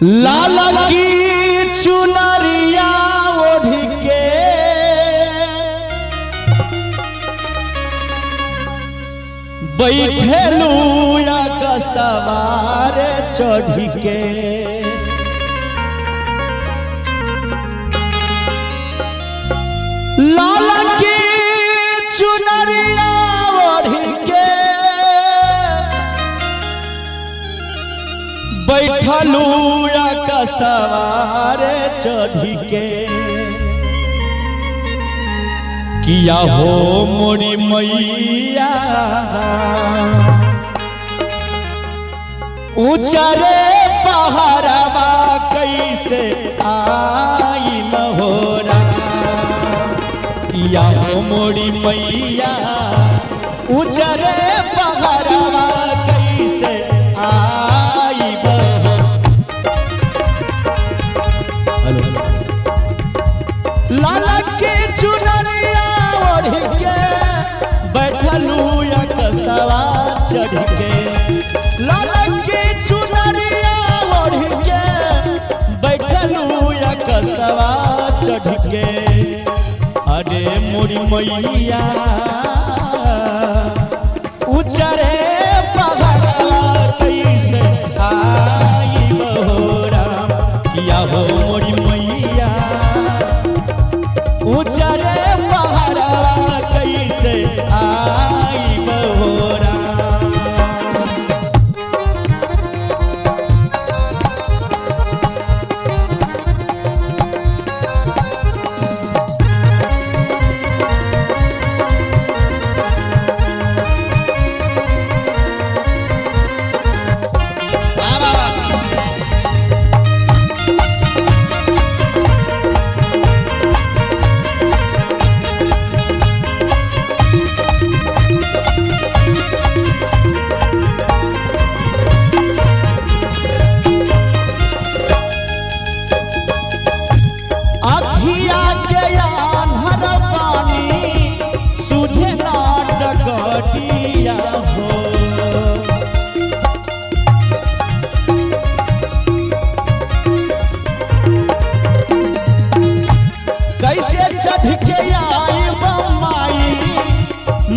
लाल की चुनरिया ओढ़ के बैठलू या सवार चढ़ के लाल की चुनरिया ओढ़ के बैठलू या सवार चढ़ के किया हो मोरी मैया ऊंचा रे पहाड़वा कैसे आई महोरा किया हो मोरी मैया ऊंचा रे पहाड़वा कैसे आई लाला के चुनरिया ओढ़ के बैठलू या कसवा चढ़ के लाला के चुनरिया ओढ़ के बैठलू या कसवा चढ़ के अरे मोरी मैया ऊंचा रे पहाड़वा कैसे आई बहोरा किया हो मोरी मैया ऊंचा रे पहाड़वा कैसे आई बहोरा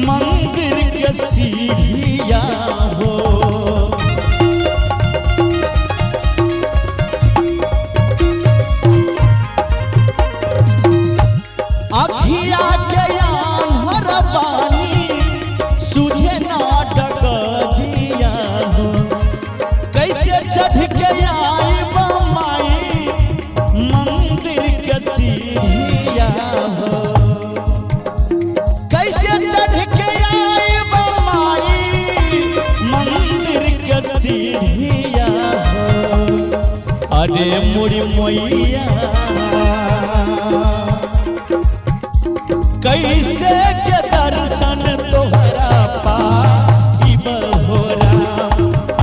मंदिर के सीढ़िया हो अखिया के आन्हर पानी सुझे ना डगजिया हो कैसे चढ़ के आई बमाई मंदिर के सीढ़िया हो कैसे चढ़ के आई बमाई मंदिर के सीढ़िया हो अरे मोरी मैया कैसे के दर्शन तोहरा पाई बहोरा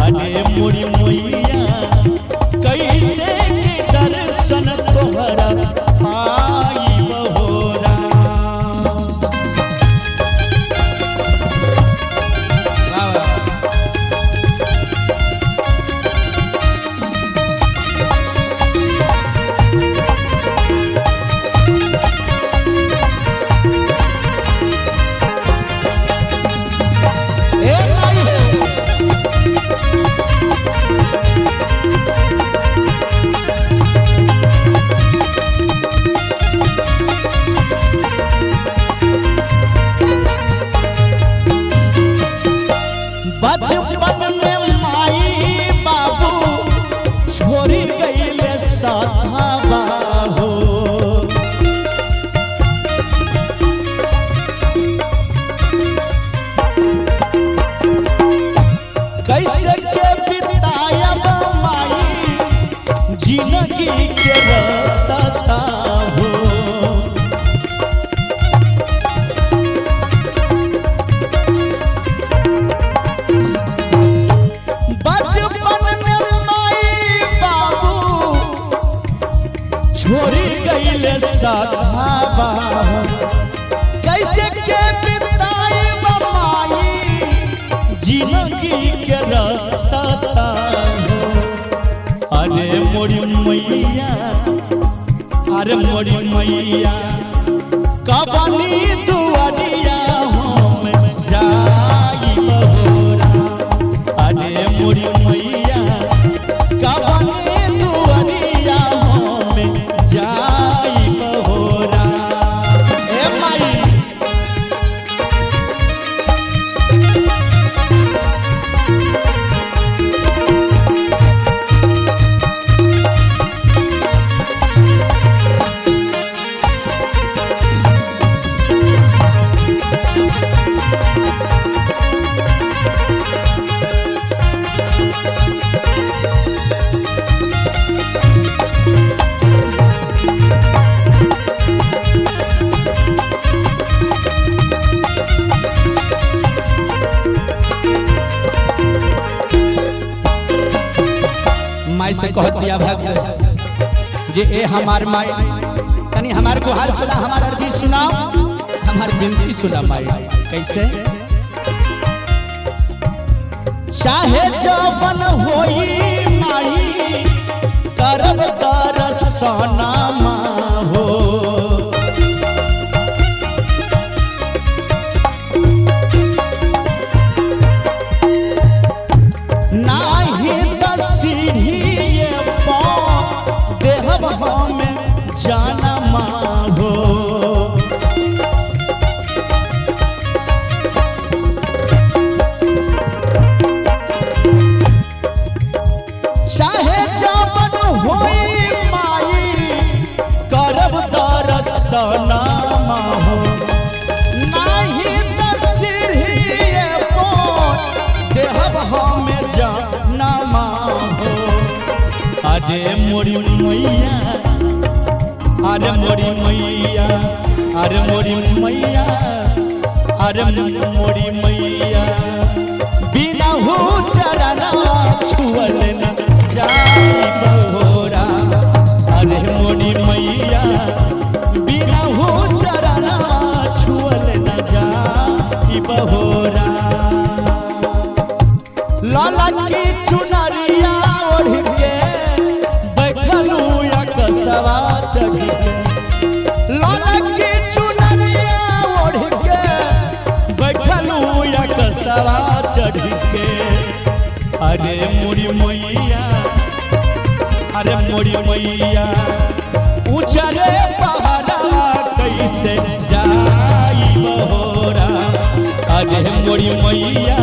अरे मोरी मैया कैसे के दर्शन तोहरा पाई बहोरा बचपन में माई बाबू छोड़ी गईले साथवा हो कैसे के बितायब माई जिंदगी के रास्ता हो छोड़ी गईले साथवा कैसे के बिताई बमाई जिंदगी के रास्ता हो अरे मोरी मैया अरे मोरी मैया कबनी दुआरिया हम जाई बहोरा अरे मोरी मैया कबनी दुआरिया हम जाई बहोरा ए माई माई से कह दिया भक्त जे ए हमार माई तनी हमार गुहार सुना हमार अर्जी सुना हमार विनती सुना माई कैसे चाहे जवन होई माई करब दर्शनमा हो जानमा हो चाहे जवन होई माई करब दर्शनमा हो नाही त सीढ़ी देहब हमें जानमा हो अरे मोरी मैया अरे मोरी मैया अरे मोरी मैया अरे मोरी मैया बिना हो चरना छुअल न जाई बहोरा अरे मोरी मैया बिना हो चरना छुअल न जाई बहोरा लाला की चुनरिया ओढ़ के बैठलू या कसवा चढ़ लाला की चुनरिया ओढ़ के बैठलू या कसवा चढ़ के अरे मोरी मैया अरे मोरी मैया ऊंचरे पहाड़ा कैसे जाई बहोरा अरे मोरी मैया